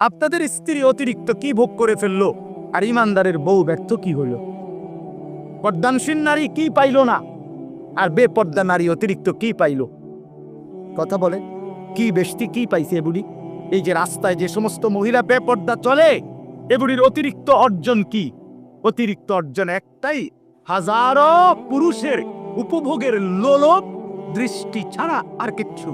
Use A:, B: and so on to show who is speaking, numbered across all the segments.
A: আপনাদের স্ত্রী অতিরিক্ত কি ভোগ করে ফেললো, আর ইমানদারের বউ ব্যর্থ কি হইল? পর্দানসীন নারী কি পাইল না, আর বেপর্দা নারী অতিরিক্ত কি পাইল? কথা বলে, কি বেশি কি পাইছে এগুলি? এই যে রাস্তায় যে সমস্ত মহিলা বেপর্দা চলে, এগুলির অতিরিক্ত অর্জন কি? অতিরিক্ত অর্জন একটাই, হাজারো পুরুষের উপভোগের লোলভ দৃষ্টি ছাড়া আর কিচ্ছু।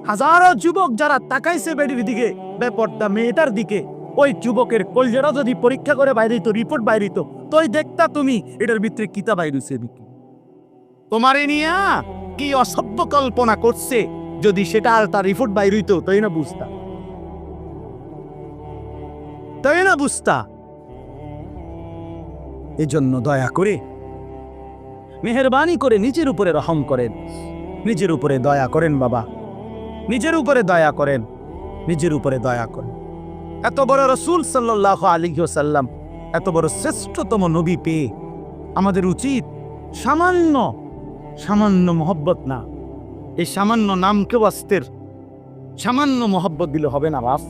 A: হাজারো যুবক যারা তাকাইছে বেডির দিকে, বেপর্দা মেয়েটার দিকে, ওই যুবকের কলজেরা যদি পরীক্ষা করে বাইরে হইতো, রিপোর্ট বাইরে হইতো, তোই দেখতা তুমি এটার ভিতরে কিতা বাইরেছে। তোমারে নিয়া কি অসভ্য কল্পনা করছে, যদি সেটা আর তার রিপোর্ট বাইরে হইতো, তাই না বুঝতা, তাই না বুঝতা। এজন্য দয়া করে, মেহেরবানি করে নিজের উপরে রহম করেন, নিজের উপরে দয়া করেন বাবা, নিজের উপরে দয়া করেন, নিজের উপরে দয়া করেন। এত বড় রাসূল সাল্লাল্লাহু আলাইহি ওয়াসাল্লাম, এত বড় শ্রেষ্ঠতম নবী পেয়ে আমাদের উচিত সামান্য সামান্য মহব্বত না, এই সামান্য নামকে ওয়াস্তের সামান্য মহব্বত দিলে হবে না বাস।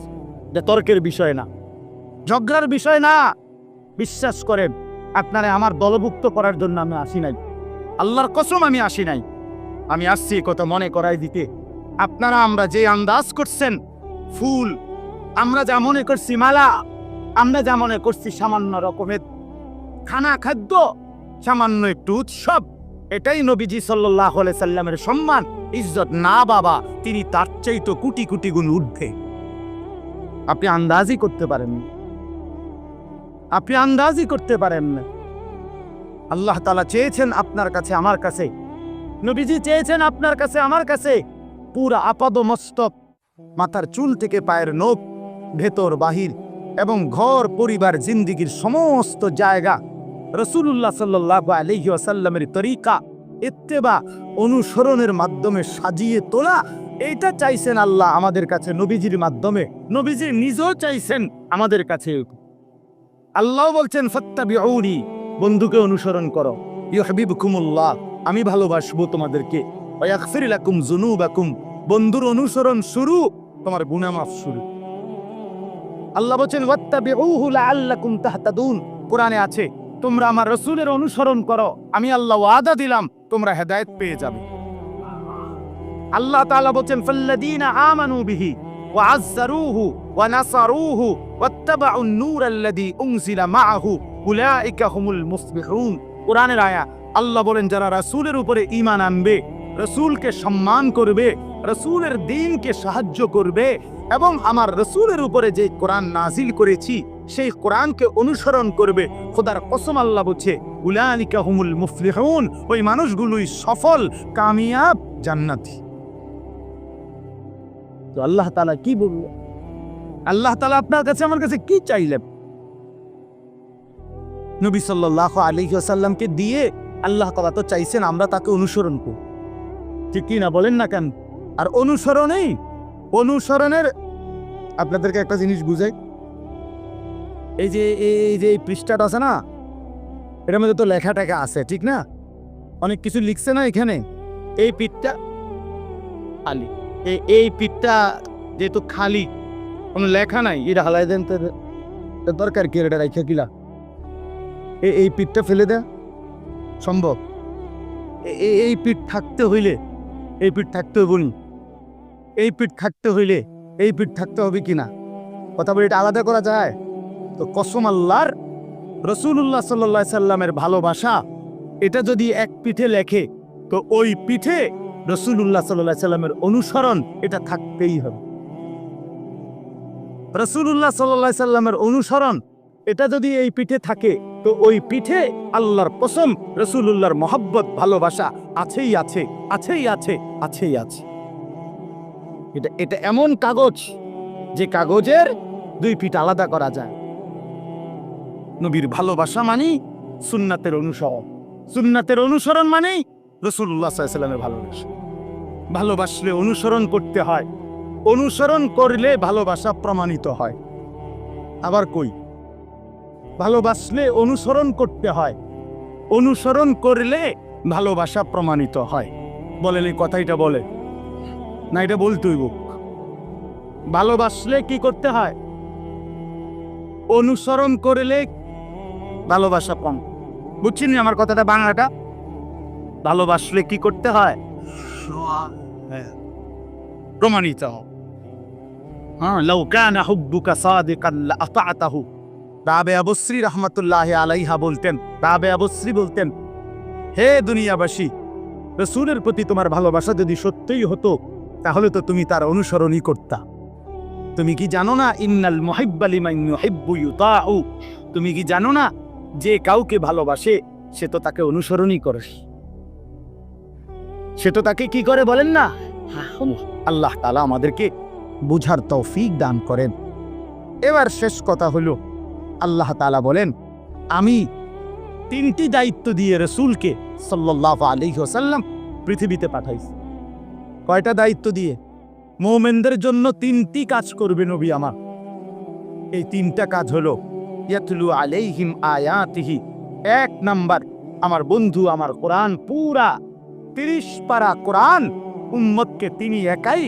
A: এটা তর্কের বিষয় না, ঝগড়ার বিষয় না। বিশ্বাস করেন, আপনারা আমার দলভুক্ত করার জন্য আমি আসি নাই, আল্লাহর কসম আমি আসি নাই। আমি আসছি কথা মনে করাই দিতে। আপনারা আমরা যে আন্দাজ করছেন ফুল, আমরা যা মনে করছি মালা, আমরা যা মনে করছি সামান্য রকমের খানা খাদ্য, সামান্য একটু উৎসব, এটাই নবীজি সাল্লাল্লাহু আলাইহি সাল্লামের সম্মান ইজ্জত না বাবা, তিনি তার চাইতে কোটি কোটি গুণ ঊর্ধ্বে। আপনি আন্দাজই করতে পারেন না, আপনি আন্দাজই করতে পারেন না। আল্লাহ তাআলা চেয়েছেন আপনার কাছে আমার কাছে, নবীজি চেয়েছেন আপনার কাছে আমার কাছে, পুরা আপাদ মস্তক, মাথার চুল থেকে পায়ের নখ, ভেতর বাহির এবং ঘর পরিবার জিন্দিগির সমস্ত জায়গা রাসূলুল্লাহ সাল্লাল্লাহু আলাইহি ওয়াসাল্লামের তরিকা ইত্তেবা অনুসরণের মাধ্যমে সাজিয়ে তোলা। এইটা চাইছেন আল্লাহ আমাদের কাছে নবীজির মাধ্যমে, নবীজি নিজেও চাইছেন আমাদের কাছে। আল্লাহ বলছেন ফাত্তাবিউনি, বন্ধুকে অনুসরণ করো, ইউহিব্বুকুমুল্লাহ, আমি ভালোবাসবো তোমাদেরকে, ওয়া ইয়াগফির লাকুম যুনুবাকুম, বন্ধুর অনুসরণ শুরু, তোমার গুনাহ মাফ শুরু। আল্লাহ বলেন ওয়াত্তাবিউহু লাআল্লাকুম তাহতাদুন, কোরআনে আছে তোমরা আমার রাসূলের অনুসরণ করো, আমি আল্লাহ ওয়াদা দিলাম তোমরা হেদায়েত পেয়ে যাবে। আল্লাহ তাআলা বলেন ফাল্লাযীনা আমানু বিহি ওয়া আযযারুহু ওয়া নাসারুহু ওয়াত্তাবাউন নূরাল্লাযী উনজিলা মাআহু উলাইকা হুমুল মুফলিহুন। কোরআনের আয়াত। আল্লাহ বলেন যারা রাসূলের উপরে ঈমান আনবে, রাসূলকে সম্মান করবে, রাসূলের দ্বীনকে সাহায্য করবে এবং আমার রাসূলের উপরে যে কোরআন নাজিল করেছি সেই কোরআনকে অনুসরণ করবে, খোদার কসম আল্লাহ বলছে উলাইকা হুমুল মুফলিহুন, ওই মানুষগুলোই সফল কামিয়াব জান্নাতি। তো আল্লাহ তাআলা কি বলল? আল্লাহ তাআলা আপনার কাছে আমার কাছে কি চাইলেন? নবী সাল্লাল্লাহু আলাইহি ওয়াসাল্লামকে দিয়ে আল্লাহ তাআলা তো চাইছেন আমরা তাকে অনুসরণ করব, ঠিক কি না বলেন না কেন? আর অনুসরণের আপনাদেরকে একটা জিনিস বুঝাই, এই যে পৃষ্ঠাটা আছে না, এটার মধ্যে তো লেখা টেখা আছে, ঠিক না? অনেক কিছু লিখছে না এখানে। এই পিঠটা খালি, এই পিঠটা যেহেতু খালি, কোনো লেখা নাই, এটা হালাই দেন তো দরকার কি এটা রেখে কিলা? এই পিঠটা ফেলে দেয়া সম্ভব? এই পিঠ থাকতে হইলে এই পিঠ থাকতে হবে, বলুন এই পিঠ থাকতে হইলে এই পিঠ থাকতে হবে কিনা? কথা বলি, এটা আলাদা করা যায়? তো কসম আল্লাহর, রাসূলুল্লাহ সাল্লাল্লাহু আলাইহি সাল্লামের ভালোবাসা এটা যদি এক পিঠে লেখে, তো ওই পিঠে রাসূলুল্লাহ সাল্লাল্লাহু আলাইহি সাল্লামের অনুসরণ এটা থাকতেই হবে। রাসূলুল্লাহ সাল্লাল্লাহু আলাইহি সাল্লামের অনুসরণ এটা যদি এই পিঠে থাকে, তো ওই পিঠে আল্লাহর কসম রাসূলুল্লাহর মহব্বত ভালোবাসা আছেই আছে, আছেই আছে, আছেই আছে। এটা এমন কাগজ যে কাগজের দুই পিঠ আলাদা করা যায়। নবীর ভালোবাসা মানে সুন্নাতের অনুসরণ, সুন্নাতের অনুসরণ মানে রাসূলুল্লাহ সাল্লাল্লাহু আলাইহি সাল্লামের ভালোবাসা। ভালোবাসলে অনুসরণ করতে হয়, অনুসরণ করলে ভালোবাসা প্রমাণিত হয়। আবার কই, ভালোবাসলে অনুসরণ করতে হয়, অনুসরণ করলে ভালোবাসা প্রমাণিত হয়। বলেন এই কথাইটা বলে না? এটা বলতে হইব, ভালোবাসলে কি করতে হয়? অনুসরণ করলে ভালোবাসা কম। বুঝছেন আমার কথাটা বাংলাটা? ভালোবাসলে কি করতে হয়? প্রমাণিত হও। হ্যাঁ, লাউ কানা হুব্বুকা সাদিকান লাআতা'তাহু। রাবেয়া বসরি রাহমাতুল্লাহি আলাইহা বলতেন, রাবেয়া বসরি বলতেন, হে দুনিয়াবাসী, রাসূলের প্রতি তোমার ভালোবাসা যদি সত্যিই হতো তাহলে তো তুমি তার অনুসরণই করতা। তুমি কি জানো না ইন্নাল মুহিব্বা লিমান ইউহিব্বু ইউতাউ? তুমি কি জানো না যে কাউকে ভালোবাসে সে তো তাকে অনুসরণই করে, সে তো তাকে কি করে বলেন না? আল্লাহ তাআলা আমাদেরকে বুঝার তৌফিক দান করেন। এবার শেষ কথা হলো, আল্লাহ তাআলা বলেন, আমি 3টি দায়িত্ব দিয়ে রাসূলকে সাল্লাল্লাহু আলাইহি ওয়াসাল্লাম পৃথিবীতে পাঠাইছি। কয়টা দায়িত্ব দিয়ে? মুমিনদের জন্য 3টি কাজ করবে নবী আমার। এই 3টা কাজ হলো ইয়াতলু আলাইহিম আয়াতিহি। 1 নাম্বার, আমার বন্ধু আমার কোরআন পুরা 30 পারা কোরআন উম্মতকে তিনি একাই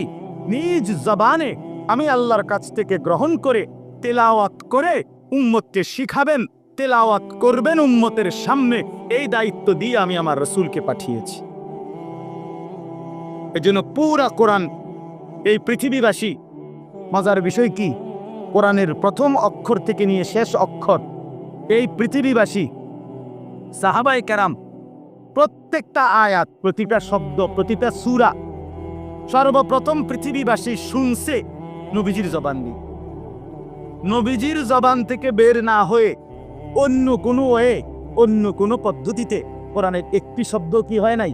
A: নিজ জবানে আমি আল্লাহর কাছ থেকে গ্রহণ করে তেলাওয়াত করে উম্মতকে শিখাবেন, তেলাওয়াত করবেন উম্মতের সামনে। এই দায়িত্ব দিয়ে আমি আমার রাসূলকে পাঠিয়েছি। এজন্য পুরা কোরআন এই পৃথিবীবাসী, মজার বিষয় কি, কোরআনের প্রথম অক্ষর থেকে নিয়ে শেষ অক্ষর এই পৃথিবীবাসী সাহাবায়ে কেরাম প্রত্যেকটা আয়াত, প্রতিটা শব্দ, প্রতিটা সূরা সর্বপ্রথম পৃথিবীবাসী শুনছে নবীজির জবান দিয়ে। নবীজির জবান থেকে বের না হয়ে অন্য কোনো অন্য কোনো পদ্ধতিতে কোরআনের একটি শব্দ কি হয় নাই।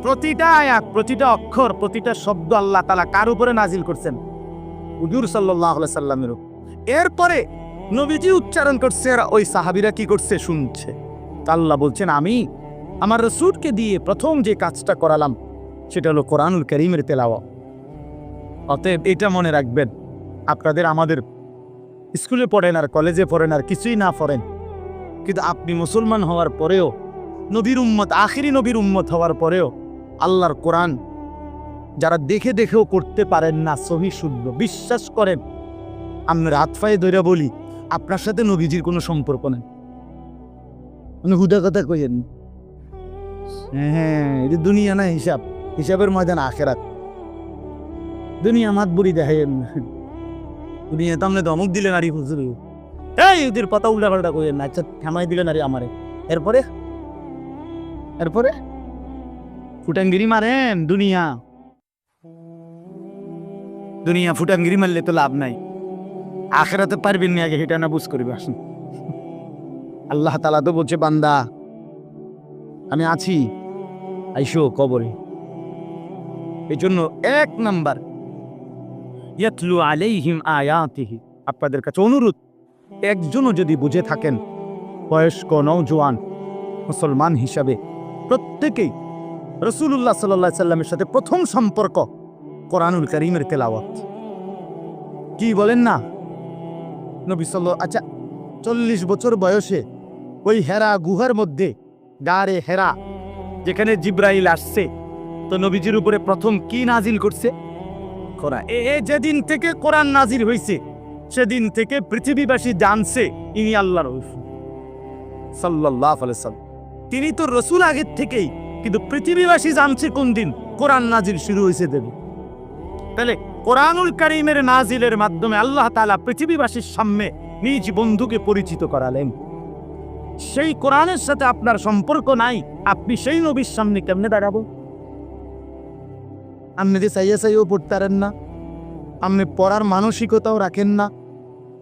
A: প্রতিটা আয়াত, প্রতিটা অক্ষর, প্রতিটা শব্দ আল্লাহ তাআলা কার উপরে নাজিল করছেন? হুজুর সাল্লাল্লাহু আলাইহি সাল্লামের উপর। এরপরে নবীজি উচ্চারণ করছে আর ওই সাহাবীরা কি করছে? শুনছে। আল্লাহ বলছেন, আমি আমার রাসূলকে দিয়ে প্রথম যে কাজটা করালাম সেটা হলো কোরআনুল কারীমের তেলাওয়াত। অতএব এটা মনে রাখবেন, আপনাদের আমাদের স্কুলে পড়েন আর কলেজে পড়েন আর কিছুই না পড়েন, কিন্তু আপনি মুসলমান হওয়ার পরেও, নবীর উম্মত, আখিরি নবীর উম্মত হওয়ার পরেও আল্লাহর কোরআন যারা দেখে দেখেও করতে পারেন না সহি শুদ্ধ, বিশ্বাস করেন, আমি রাত ফায়ে ধরে বলি আপনার সাথে নবীজির কোনো সম্পর্ক নেই। হুদা কথা কইেন। হ্যাঁ, এটা দুনিয়া না, হিসাব, হিসাবের ময়দান আখেরাত। দুনিয়া মাত বুড়ি দেখেন, দুনিয়া তামনে ধমক দিলেন আরি হুজুর, এই ওদের কথা উল্টা পাল্টা কইেন না, আচ্ছা থামাই দিলেন আরে আমারে। এরপরে এরপরে ফুটাঙ্গিরি মারেন। দুনিয়া দুনিয়া ফুটাঙ্গিরি মারলে তো লাভ নাই, আখেরাতে পারবেন না, আগে হেটা না বুঝ করিবে। আসুন, আল্লাহ তাআলা তো বলছে, বান্দা আমি আছি, আইসো কবরে। এই জন্য 1 নাম্বার ইয়াতলু আলাইহিম আয়াতিহি। আপনাদের কাছে অনুরোধ, একজনও যদি বুঝে থাকেন, বয়স্ক নওজোয়ান মুসলমান হিসাবে প্রত্যেকেই রাসূলুল্লাহ সাল্লাল্লাহু আলাইহি সাল্লামের সাথে প্রথম সম্পর্ক কোরআনুল কারীমের তেলাওয়াত। কি বলেন না নবী সাল্লাল্লাহু, আচ্ছা 40 বছর বয়সে ওই হেরা গুহার মধ্যে, গারে হেরা, যেখানে জিব্রাইল আসছে, তো নবীজির উপরে প্রথম কি নাজিল করছে? কোরআন। যেদিন থেকে কোরআন নাজিল হয়েছে সেদিন থেকে পৃথিবীবাসী জানছে ইনি আল্লাহর রাসূল সাল্লাল্লাহু আলাইহি ওয়াসাল্লাম। তিনি তো রাসূল আগের থেকেই, কিন্তু পৃথিবীবাসী জানছে কোন দিন কোরআন নাজিল শুরু হয়েছে দেবে। তাহলে কোরআনুল কারীমের নাজিলের মাধ্যমে আল্লাহ তাআলা পৃথিবীবাসীর সামনে নিজ বন্ধুকে পরিচিত করালেন। সেই কোরআনের সাথে আপনার সম্পর্ক নাই, আপনি সেই নবীর সামনে কেমনে দাঁড়াবো? আপনি যে চাইও পড়তে পারেন না, আপনি পড়ার মানসিকতাও রাখেন না,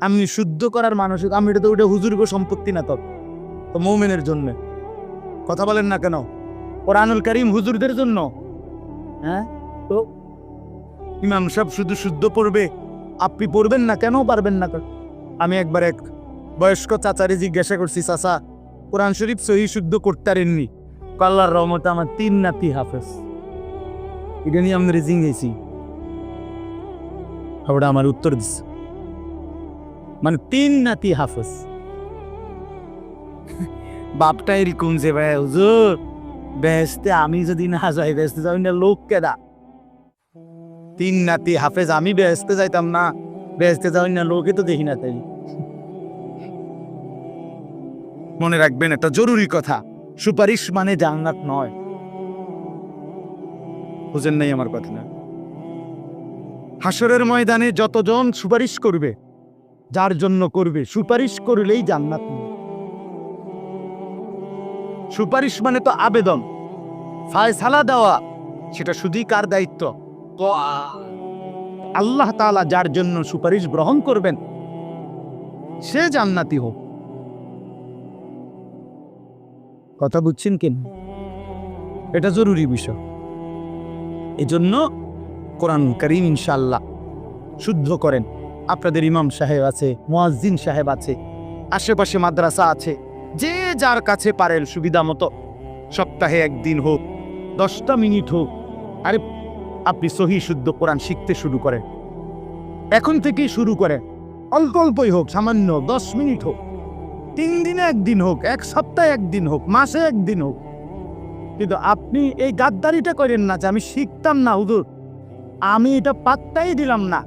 A: আপনি শুদ্ধ করার মানসিক, আমি এটা তো ওটা হুজুর সম্পত্তি না, তো মুমিনের জন্য কথা বলেন না কেন? কোরআনুল কারীম হুজুরদের জন্য। হ্যাঁ, তো ইমাম সাহেব শুধু শুদ্ধ পড়বে, আপনি পড়বেন না কেন? পারবেন না। আমি একবার এক বয়স্ক চাচারে জিজ্ঞাসা করছি, চাচা কোরআন শরীফ সহি শুদ্ধ করতে পারেননি? আল্লাহর রহমতে আমার 3 নাতি হাফেজ। এটা নিয়ে আমি রেজিং গেছি, ওটা আমার উত্তর দিচ্ছে, মানে 3 নাতি হাফেজ। বাপটা এরকম যে, ভাই হুজুর বেহেশতে আমি যদি না যাই, বেহেশতে যাই না লোক কেডা? 3 নাতি হাফেজ, আমি বেহেশতে যাইতাম না, বেহেশতে যাই না, লোকে তো দেখি না। তাই মনে রাখবেন একটা জরুরি কথা, সুপারিশ মানে জান্নাত নয়। বুঝেন নাই আমার কথা? না, হাসরের ময়দানে যতজন সুপারিশ করবে, যার জন্য করবে, সুপারিশ করলেই জান্নাত নয়। সুপারিশ মানে তো আবেদন, ফায়সালা দেওয়া, সেটা শুধুই কার দায়িত্ব? তো আল্লাহ তাআলা যার জন্য সুপারিশ গ্রহণ করবেন সে জান্নাতি হোক। কথা বুঝছেন কিনা? এটা জরুরি বিষয়। এজন্য কোরআন কারীম ইনশাআল্লাহ শুদ্ধ করেন। আপনাদের ইমাম সাহেব আছে, মুয়াজ্জিন সাহেব আছে, আশেপাশে মাদ্রাসা আছে, যে যার কাছে পারেন সুবিধা মতো সপ্তাহে 1 দিন হোক, 10টা মিনিট হোক, আরে আপনি সহি শুদ্ধ কোরআন শিখতে শুরু করেন। এখন থেকেই শুরু করেন, অল্প অল্পই হোক, সামান্য 10 মিনিট হোক, 3 দিনে 1 দিন হোক, 1 সপ্তাহে 1 দিন হোক, মাসে 1 দিন হোক। কিন্তু আপনি এই গাদ্দারিটা করেন না যে আমি শিখতাম না হুজুর, আমি এটা পাত্তাই দিলাম না।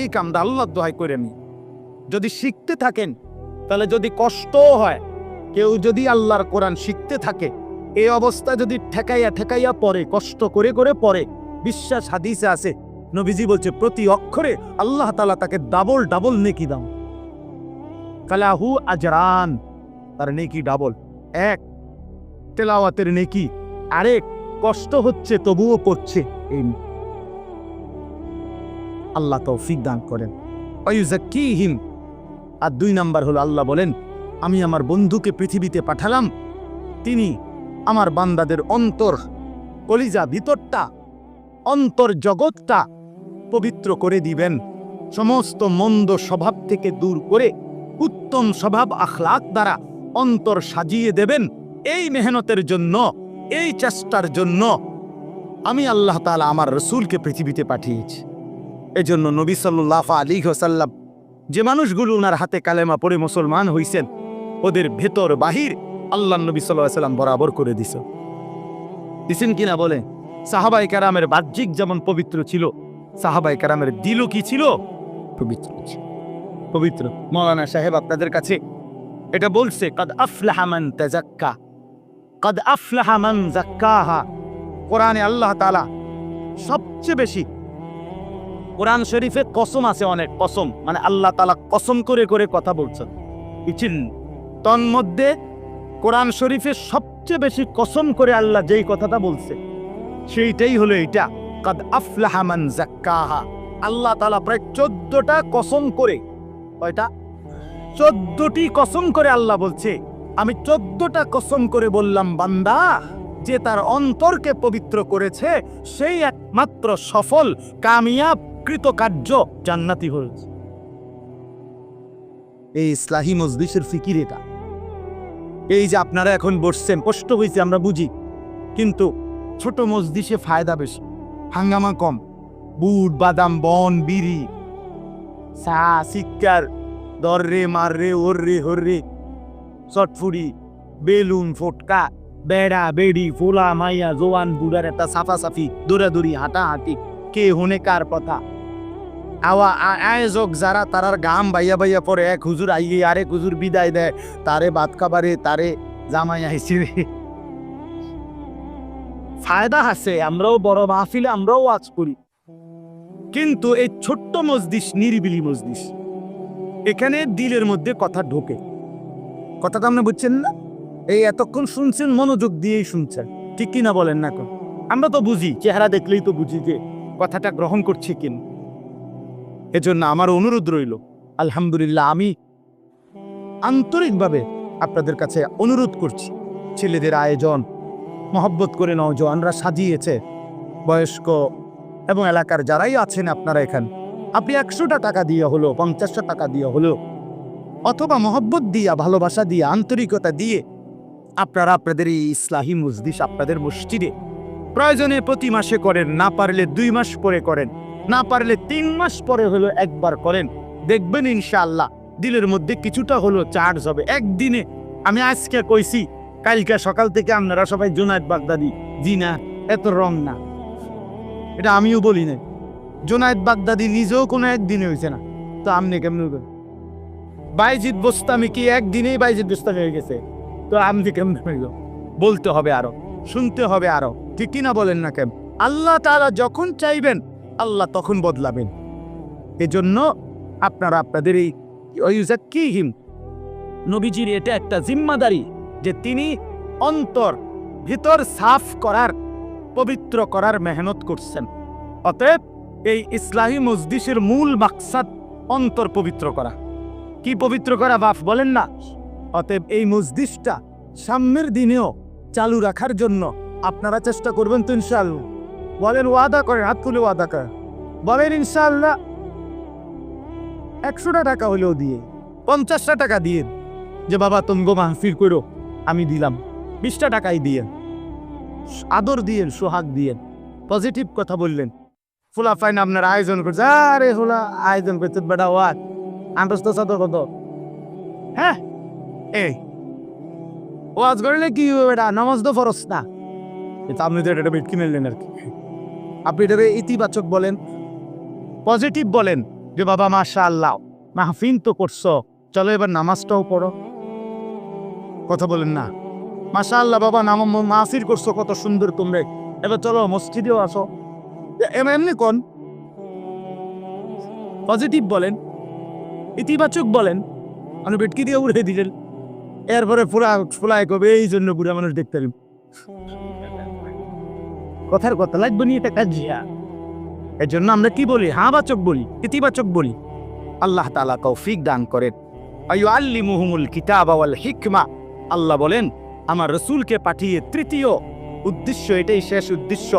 A: এই কামটা আল্লাহর দোহাই করে নি। যদি শিখতে থাকেন, তাহলে যদি কষ্টও হয়, কেউ যদি আল্লাহর কোরআন শিখতে থাকে, এই অবস্থা যদি ঠেকাইয়া ঠেকাইয়া পড়ে, কষ্ট করে করে পড়ে, বিশ্বাস হাদিসে আছে, নবীজি বলছে প্রতি অক্ষরে আল্লাহ তাআলা তাকে ডাবল ডাবল নেকি দাও। ফালাহু আজরান, তার নেকি ডাবল। 1 তেলাওয়াতের নেকি, আরেক কষ্ট হচ্ছে তবুও পড়ছে। এই আল্লাহ তৌফিক দান করেন। ওয়ায়ুযাক্কিহিম। আর 2 নাম্বার হলো আল্লাহ বলেন, আমি আমার বন্ধুকে পৃথিবীতে পাঠালাম, তিনি আমার বান্দাদের অন্তর, কলিজা, ভিতরটা, অন্তর জগৎটা পবিত্র করে দিবেন, সমস্ত মন্দ স্বভাব থেকে দূর করে উত্তম স্বভাব আখলাক দ্বারা অন্তর সাজিয়ে দেবেন। এই মেহনতের জন্য, এই চেষ্টার জন্য আমি আল্লাহ তাআলা আমার রাসূলকে পৃথিবীতে পাঠিয়েছি। এজন্য নবী সাল্লাল্লাহু আলাইহি ওয়াসাল্লাম যে মানুষগুলো ওনার হাতে কালেমা পড়ে মুসলমান হইছেন, ওদের ভেতর বাহির আল্লাহ নবী সাল্লাল্লাহু আলাইহি ওয়াসাল্লাম বরাবর করে দিছেন কিনা বলে? সাহাবায়ে কেরামের বাহ্যিক যেমন পবিত্র ছিল, সাহাবায়ে কেরামের দিলও কি ছিল? পবিত্র ছিল, পবিত্র। মাওলানা সাহেব আপনাদের কাছে এটা বলছে, কাদ আফলাহা মান তাযাক্কা, কাদ আফলাহা মান যাক্কাহা। কোরআনে আল্লাহ তাআলা সবচেয়ে বেশি, কোরআন শরীফে কসম আছে অনেক, কসম মানে আল্লাহ তাআলা কসম করে করে কথা বলছেন, বুঝছেন? তন্মধ্যে কোরআন শরীফে সবচেয়ে বেশি কসম করে আল্লাহ যেই কথাটা বলছে সেইটাই হলো এইটা, কাদ আফলাহা মান যাক্কাহা। আল্লাহ তাআলা প্রায় 14টা কসম করে, কয়টা? 14টি কসম করে আল্লাহ বলছে, আমি 14টা কসম করে বললাম বান্দা যে তার অন্তরকে পবিত্র করেছে সেই একমাত্র সফল, কামিয়াব, কৃতকার্য, জান্নাতি হয়েছে। এই ইসলাহি মজলিসের ফিকির এটা। এই যে আপনারা এখন বসছেন, কষ্ট হয়েছে আমরা বুঝি, কিন্তু ছোট মজলিসে ফায়দা বেশি, হাঙ্গামা কম, বুট বাদাম বন বিড়ি চা চিৎকার, দররে মাররে ওররে হররে, চটফুরি, বেলুন, ফটকা, বেড়া বেড়ি, ফোলা মাইয়া, জোয়ান বুড়ার একটা সাফাসাফি, দৌড়াদৌড়ি, হাঁটাহাঁটি, কে হনে কার কথা। আয়োজক যারা, তারার গাম বাইয়া বাইয়া পরে, এক হুজুর আইয়ে আরেক হুজুর বিদায় দেয়, তারে বাদ খাবারে, তারে জামাই আইসি। ফায়দা আছে, আমরাও বড় মাহফিলে আমরাও ওয়াজ করি, কিন্তু এই ছোট্ট মজলিস, নিরিবিলি মজলিস, এখানে দিলের মধ্যে কথা ঢোকে। কথাটা আপনি বুঝছেন না? এই এতক্ষণ শুনছেন, মনোযোগ দিয়েই শুনছেন, ঠিক কিনা বলেন না? আমরা তো বুঝি, চেহারা দেখলেই তো বুঝি যে কথাটা গ্রহণ করছি কিনা। এজন্য আমার অনুরোধ রইল, আলহামদুলিল্লাহ, আমি আন্তরিকভাবে আপনাদের কাছে অনুরোধ করছি, ছেলেদের আয়োজন মহব্বত করে নওজোয়ানরা সাজিয়েছে, বয়স্ক এবং এলাকার যারাই আছেন আপনারা এখানে, আপনি 100টা টাকা দিয়ে হলো, 50টা টাকা দিয়ে হলো, অথবা মহব্বত দিয়া, ভালোবাসা দিয়ে, আন্তরিকতা দিয়ে আপনারা আপনাদের এই ইসলাহি মজলিস আপনাদের মসজিদে প্রয়োজনে প্রতি মাসে করেন, না পারলে 2 মাস পরে করেন, না পারলে 3 মাস পরে হলো একবার করেন, দেখবেন ইনশাআল্লাহ দিলের মধ্যে কিছুটা হলো চার্জ হবে। একদিনে, আমি আজকে কইছি, কালকে সকাল থেকে আপনারা সবাই জুনায়েদ বাগদাদি, জি না, এত রং না, এটা আমিও বলি না, জুনায়েদ বাগদাদি নিজেও কোনো একদিনে হয়েছে না, তো আপনি কেমন করেন? বাইজিদ বোস্তামি কি একদিনেই বাইজিদ বোস্তামি হয়ে গেছে, তো আপনি কেমন হইল? বলতে হবে আরো, শুনতে হবে আরো, ঠিক কিনা বলেন না কেন? আল্লাহ তাআলা যখন চাইবেন আল্লাহ তখন বদলাবেন। এজন্য আপনারা আপনাদের এই ইউজাক্কিহিম, নবীজির এটা একটা জিম্মাদারি যে তিনি অন্তর ভিতর সাফ করার, পবিত্র করার মেহনত করছেন। অতএব এই ইসলামী মজলিসের মূল মাকসাদ অন্তর পবিত্র করা। কি পবিত্র করা বাপ বলেন না? অতএব এই মজলিসটা সামনের দিনেও চালু রাখার জন্য আপনারা চেষ্টা করবেন তো ইনশাআল্লাহ? বলেন ওয়াদা করেন, হাত তুলে ওয়াদা করেন, বলেন ইনশাআল্লাহ। 100টা টাকা হলেও দিয়ে, 50টা টাকা দিয়ে, যে বাবা তুমি মাহফিল করো, আমি দিলাম। 20টা টাকাই দিয়ে, আদর দিয়েন, সোহাগ দিয়েন, পজিটিভ কথা বললেন। ফুলা ফাইন আপনার আয়োজন করছে, আরে ফুলা আয়োজন করছে বেটা ওয়াজ আন্তস্ত কত, হ্যাঁ এই ওয়াজ করলে কি বেটা, নামাজ তো ফরজ না। আপনি তো এটা বেট কিনে নিলেন আর কি। আপনি এটাকে ইতিবাচক বলেন, পজিটিভ বলেন, যে বাবা মাশাআল্লাহ মাহফিল তো করছো, চলো এবার নামাজটাও পড়ো। কথা বলেন না? মাশাআল্লাহ বাবা মাহফিল করছো, কত সুন্দর তোমরা, এবার চলো মসজিদেও আসো। এমনি কোন পজিটিভ বলেন, ইতিবাচক বলেন। আমি বেটকি দিয়ে উড়ে দিলেন, এরপরে ফুলায় কবে এই জন্য বুড়া মানুষ দেখতে পারেন। কথার কথা লাগবে নি, এটা কাজিয়া। এর জন্য আমরা কি বলি? হাবাচক বলি, ইতিবাচক বলি। আল্লাহ তাআলা তৌফিক দান করেন। আইয়ুআল্লিমুহুমুল কিতাবা ওয়াল হিকমা। আল্লাহ বলেন আমার রাসূলকে পাঠিয়ে তৃতীয় উদ্দেশ্য, এটাই শেষ উদ্দেশ্য।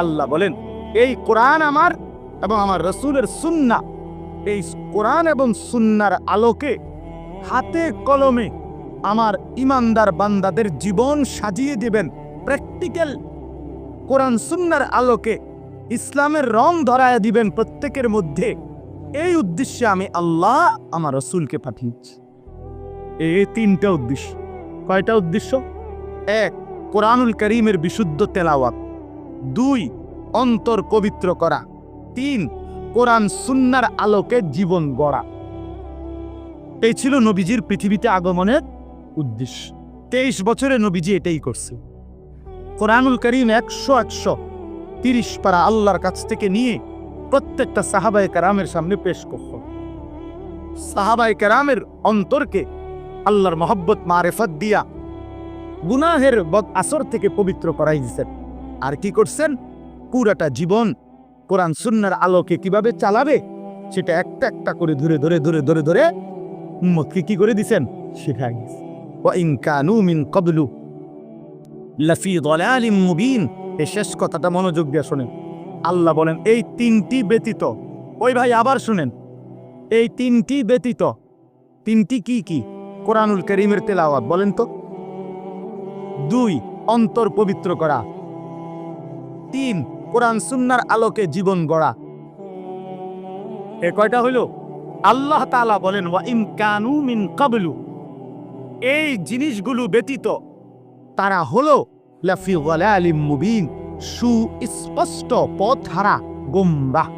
A: আল্লাহ বলেন এই কোরআন আমার এবং আমার রাসূলের সুন্নাহ, এই কোরআন এবং সুন্নাহর আলোকে হাতে কলমে আমার ইমানদার বান্দাদের জীবন সাজিয়ে দিবেন। প্র্যাকটিক্যাল কোরআন সুন্নাহর আলোকে ইসলামের রং ধরায় দিবেন প্রত্যেকের মধ্যে। এই উদ্দেশ্যে আমি আল্লাহ আমার রাসূলকে পাঠিয়েছি। এই 3টা উদ্দেশ্য। কয়টা উদ্দেশ্য? 1, কোরআনুল কারীমের বিশুদ্ধ তেলাওয়াত। 2, অন্তর পবিত্র করা। 3, কোরআন সুন্নাহর আলোকে জীবন গড়া। এই ছিল নবীজির পৃথিবীতে আগমনের উদ্দেশ্য। 23 বছরে নবীজি এটাই করছে। কোরআনুল কারীম 100 পারা আল্লাহর কাছ থেকে নিয়ে প্রত্যেকটা সাহাবায়ে কেরামের সামনে পেশ করত। সাহাবায়ে কেরামের অন্তরকে আল্লাহর মহব্বত মারেফত দিয়া গুনাহের বদ আসর থেকে পবিত্র করাই দিয়েছেন। আর কি করছেন? পুরাটা জীবন কোরআন সুন্নাহর আলোকে কিভাবে চালাবে সেটা একটা একটা করে ধরে ধরে ধরে ধরে ধরে উম্মতকে কি করে দিয়েছেন? শেখাই দিয়েছেন। ওয়া ইন কানু মিন ক্বাবলু লাফি দালালিম মুবিন। এই শেষ কথাটা মনোযোগ দিয়ে শুনেন। আল্লাহ বলেন এই 3টি ব্যতীত, ওই ভাই আবার শুনেন, এই 3টি ব্যতীত, 3টি কি কি? কোরআনুল কারীমের তেলাওয়াত, বলেন তো। 2, অন্তর পবিত্র করা। 3, কোরআন সুন্নাহর আলোকে জীবন গড়া। এ কয়টা হইল? আল্লাহ তাআলা বলেন ওয়া ইন কানু মিন ক্বাবলু, এই জিনিসগুলো ব্যতীত তারা হলো লাফি দালালিম মুবিন, সুস্পষ্ট পথহারা, গোমরাহ।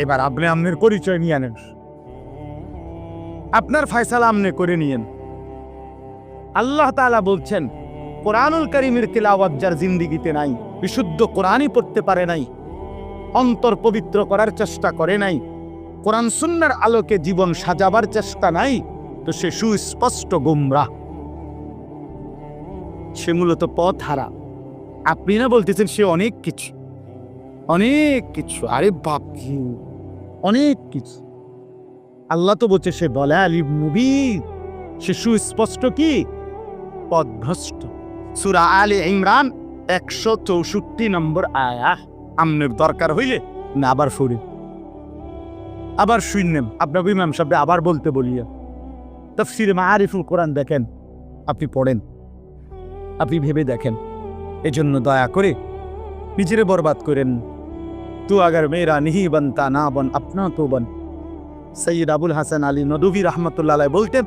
A: এবার আপনি আপনার পরিচয় নিয়ে আনেন, আপনার ফয়সালা আপনি করে নিয়েন। আল্লাহ তাআলা বলছেন কোরআনুল কারীমের তেলাওয়াত যার জিন্দেগিতে নাই, বিশুদ্ধ কোরআনই পড়তে পারে নাই, অন্তর পবিত্র করার চেষ্টা করে নাই, কোরআন সুন্নাহর আলোকে জীবন সাজাবার চেষ্টা নাই, তো সে সুস্পষ্ট গোমরাহ, সে মূলত পথ হারা। আপনি না বলতেছেন সে অনেক কিছু, অনেক কিছু। আরে বাপ, অনেক কিছু। আল্লাহ তো বলছে সে দালালিম মুবিন, সে সুস্পষ্ট কি? পথভ্রষ্ট। সূরা আলে ইমরান 164 নম্বর আয়াত। আমনের দরকার হইলে না আবার শুনি, আবার শুনলেন, আপনার ইমাম সাহেব আবার বলতে বলিয়া। তাফসীরে মাআরিফুল কোরআন দেখেন, আপনি পড়েন, আপনি ভেবে দেখেন। এজন্য দয়া করে নিজেরে বরবাদ করেন। তু আগার মেরা নিহি বনতা না বন আপনা তো বন। সৈয়দ আবুল হাসান আলী নদভী রহমতুল্লাহ আলাইহি বলতেন,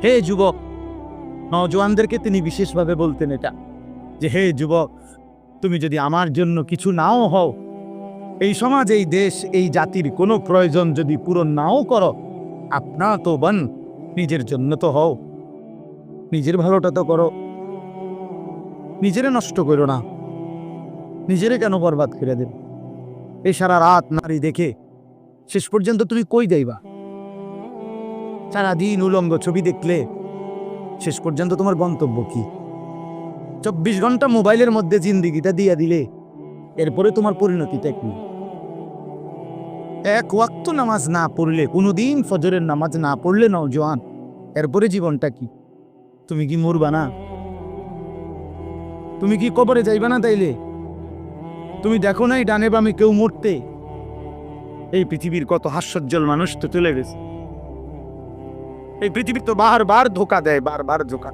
A: হে যুবক, নওজোয়ানদেরকে তিনি বিশেষভাবে বলতেন এটা, যে হে যুবক, তুমি যদি আমার জন্য কিছু নাও হও, এই সমাজ, এই দেশ, এই জাতির কোনো প্রয়োজন যদি পূরণ নাও করো, আপনা তো বান, নিজের জন্য তো হও, নিজের ভালোটা তো করো, নিজেরে নষ্ট করো না, নিজেরে কেন বরবাদ করে দেব? এই সারা রাত নারী দেখে শেষ পর্যন্ত তুমি কই যাইবা? সারাদিন উলঙ্গ ছবি দেখলে শেষ পর্যন্ত তোমার গন্তব্য কি? 24 ঘন্টা মোবাইলের মধ্যে জিন্দিগিটা দিয়া দিলে এরপরে তোমার পরিণতিটা কি? এক ওয়াক্ত নামাজ না পড়লে, কোনোদিন ফজরের নামাজ না পড়লে নওজোয়ান, এরপরে জীবনটা কি? তুমি কি মরবা না? তুমি কি কবরে যাইবা না? তাইলে তুমি দেখো নাই ডানে বামে কেউ মরতে? এই পৃথিবীর কত হাস্যজ্জ্বল মানুষ তো চলে গেছে। এই পৃথিবী তো বারবার ধোকা দেয়, বারবার ধোকা।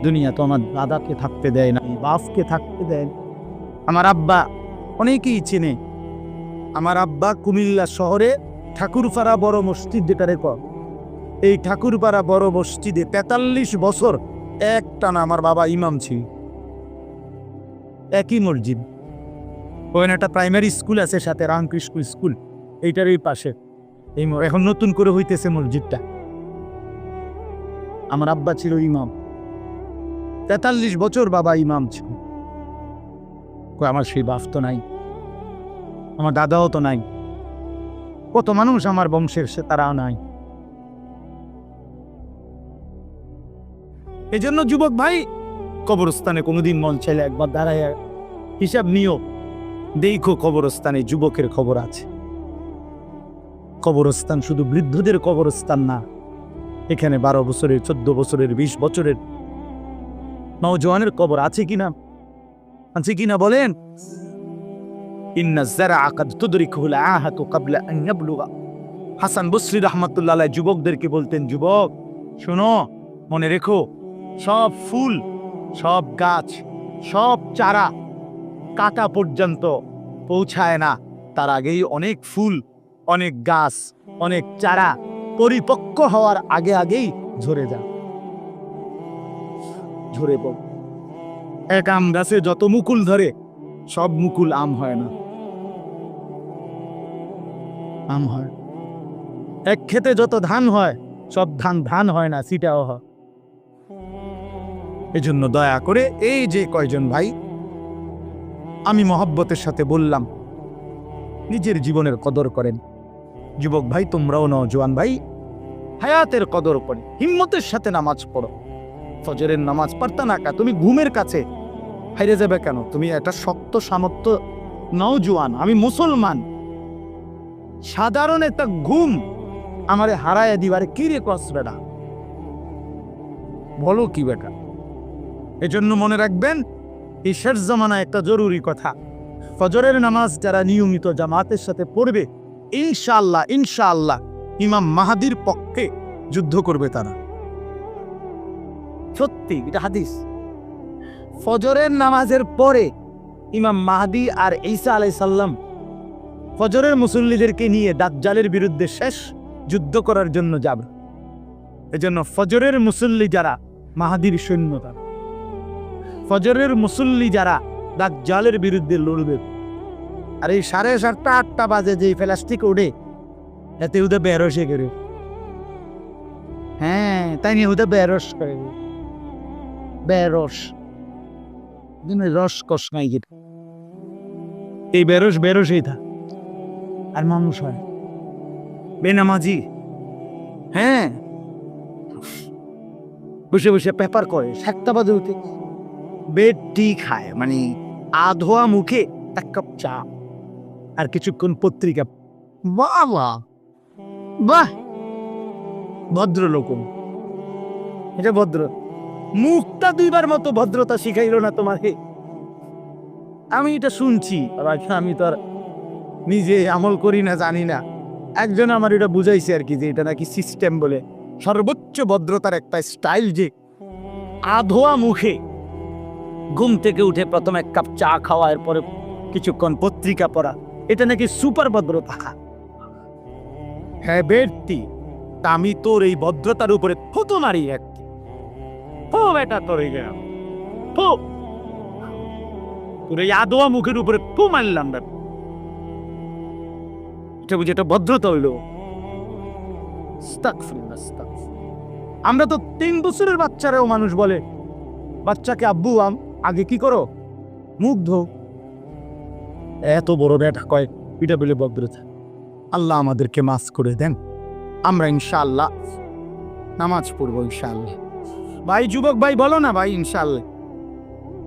A: দুনিয়া তো আমার দাদাকে থাকতে দেয় না, বাপকে থাকতে দেয় না। আমার আব্বা, অনেকেই চেনে, আমার আব্বা কুমিল্লা শহরে ঠাকুরপাড়া বড় মসজিদ, যেটা রেকর্ড, এই ঠাকুরপাড়া বড় মসজিদে 43 বছর একটানা আমার বাবা ইমাম ছিল। একই মসজিদ, ওখানে একটা প্রাইমারি স্কুল আছে, সাথে রামকৃষ্ণ স্কুল, এইটারই পাশে। এখন নতুন করে হইতেছে মসজিদটা। আমার আব্বা ছিল ইমাম, 43 বছর বাবা ইমাম ছিল। আমার সেই বাপ তো নাই, আমার দাদাও তো নাই, কত মানুষ আমার বংশের সে তারাও নাই। এই জন্য যুবক ভাই, কবরস্থানে কোনোদিন মন চাইলে একবার দাঁড়ায় হিসাব নিও, দেখো কবরস্থানে যুবকের খবর আছে। কবরস্থান শুধু বৃদ্ধদের কবরস্থান না, এখানে 12 বছরের, 14 বছরের, 20 বছরের নওজোয়ানের কবর আছে কিনা, আছে কিনা বলেন? ইন্না যারআ কাদ তুদরিকুল আহাতু ক্বাবলা আন ইয়াবলুগা। হাসান বসরি রাহমাতুল্লাহ আলাইহি যুবকদেরকে বলতেন, যুবক শোনো, মনে রেখো, সব ফুল, সব গাছ, সব চারা কাটা পর্যন্ত পৌঁছায় না, তার আগেই অনেক ফুল, অনেক গাছ, অনেক চারা পরিপক্ক হওয়ার আগে আগেই ঝরে যায়, ঝরে পড়ে। এক আম গাছে যত মুকুল ধরে, সব মুকুল আম হয় না, আম হয়। এক ক্ষেতে যত ধান হয়, সব ধান ধান হয় না, সিটাও হয়। এজন্য দয়া করে এই যে কয়জন ভাই আমি মহব্বতের সাথে বললাম, নিজের জীবনের কদর করেন। যুবক ভাই তোমরাও, নওজোয়ান ভাই, হায়াতের কদর করে হিম্মতের সাথে নামাজ পড়ো। ফজরের নামাজ পড়তা না কা, তুমি ঘুমের কাছে হাইরে যাবে কেন? তুমি একটা শক্ত সামর্থ্য নওজোয়ান, আমি মুসলমান, সাধারণ একটা ঘুম আমারে হারায় দিবারে কি রে কসবে না, বলো কি বেটা? এজন্য মনে রাখবেন, এই শেষ জামানায় একটা জরুরি কথা, ফজরের নামাজ যারা নিয়মিত জামাতের সাথে পড়বে, ইনশাআল্লাহ ইনশাআল্লাহ ইমাম মাহাদির পক্ষে যুদ্ধ করবে তারা। সত্যি, এটা হাদিস। ফজরের নামাজের পরে ইমাম মাহদি আর ঈসা আলাইহিস সালাম ফজরের মুসল্লিদেরকে নিয়ে দাজ্জালের বিরুদ্ধে শেষ যুদ্ধ করার জন্য যাবে। এজন্য ফজরের মুসল্লি যারা মাহাদির সৈন্য, তারা ফজরের মুসল্লি যারা দাজ্জালের বিরুদ্ধে লড়বে। আর এই 7:30 8টা বাজে যে প্লাস্টিক ওঠে, এতে ওদের বেরসে করে, হ্যাঁ তাই নিয়ে ওদের বেরস করে, বেরস রস কষ নাই, এই বেরস বেরসই থা। আর মানুষ হয় বেনামাজি, হ্যাঁ বসে বসে পেপার করে, 7টা বাজে উঠে বেড টি খায়, মানে আধোয়া মুখে 1 কাপ চা আর কিছুক্ষণ পত্রিকা। বাবা বাহ, ভদ্রলোক, এটা ভদ্র। মুখটা 2বার মতো ভদ্রতা শিখাইল না তোমাকে? আমি এটা শুনছি, আমি তো আর নিজে আমল করি না, জানি না। একজন আমার এটা বুঝাইছে আর কি, যে এটা নাকি সিস্টেম বলে, সর্বোচ্চ ভদ্রতার একটা স্টাইল, যে আধোয়া মুখে ঘুম থেকে উঠে প্রথম 1 কাপ চা খাওয়া, এরপরে কিছুক্ষণ পত্রিকা পড়া, এটা নাকি সুপার ভদ্রতা। হ্যাঁ বেটি, আমি তোর এই ভদ্রতার উপরে থুতু মারি একটি, বেটা তোর তোর এই আদোয়া মুখের উপরে পু মারলাম না, এটা বুঝি এটা ভদ্রতা হইল? আস্তাগফিরুল্লাহ, আস্তাগফিরুল্লাহ। আমরা তো 3 বছরের বাচ্চারাও মানুষ বলে বাচ্চাকে আব্বু আগে কি করো, মুখ ধো। এত বড় ব্যাটা কয় এটা বলে ভদ্রতা। আল্লাহ আমাদেরকে মাফ করে দেন। আমরা ইনশাআল্লাহ নামাজ পড়বো ইনশাআল্লাহ। ভাই যুবক ভাই বলো না ভাই ইনশাআল্লাহ।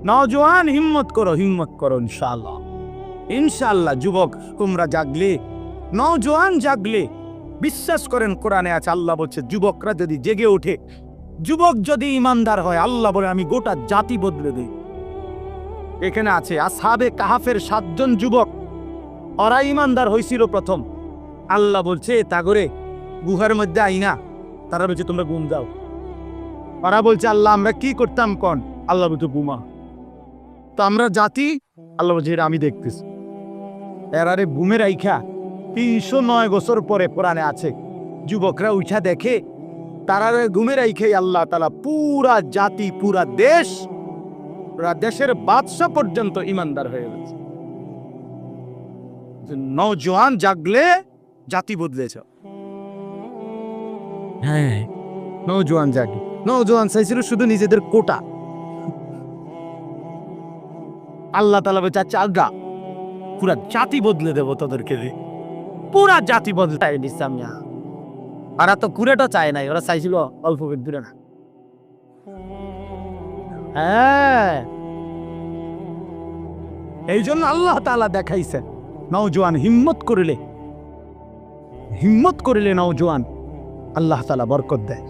A: নওজোয়ান হিম্মত করো ইনশাআল্লাহ। ইনশাআল্লাহ যুবক তোমরা জাগলে, নওজোয়ান জাগলে, বিশ্বাস করেন কোরআনে আছে, আল্লাহ বলছে যুবকরা যদি জেগে ওঠে, যুবক যদি ইমানদার হয়, আল্লাহ বলে আমি গোটা জাতি বদলে দিই। এখানে আছে আসহাবে কাহাফের 7 জন যুবক, ওরা ইমানদার হয়েছিল প্রথম। আল্লাহ বলছে তাগরে গুহার মধ্যে আইনা, তারা বলছে তোমরা ঘুম যাও। ওরা বলছে আল্লাহ আমরা কি করতাম কোন? আল্লাহ বলছে ঘুমা। তো আমরা জাতি, আল্লাহ বলছে এটা আমি দেখতেছি। এরারে ঘুমে রাইখা 309 বছর পরে কোরআনে আছে যুবকরা উঠা দেখে, তারারে ঘুমে রাইখে আল্লাহ তাআলা পুরা জাতি, পুরা দেশ, পুরা দেশের বাদশা পর্যন্ত ইমানদার হয়ে গেছে। নওজোয়ান জাগলে জাতি বদলেছে। হ্যাঁ, নওজোয়ান জাগে। নওজোয়ান চাইছিল শুধু নিজেদের কোটা। আল্লাহ তাআলা বলছে আচ্ছা আজ্ঞা, পুরা জাতি বদলে দেবো তোদেরকে, পুরা জাতি বদলায় দিচ্ছাম না। ওরা তো কুড়েটা চায় নাই, ওরা চাইছিল অল্প দূরে না। হ্যাঁ, এই জন্য আল্লাহ তাআলা দেখাইছে নওজোয়ান হিম্মত করিলে নওজোয়ান আল্লাহ তাআলা বরকত দেয়।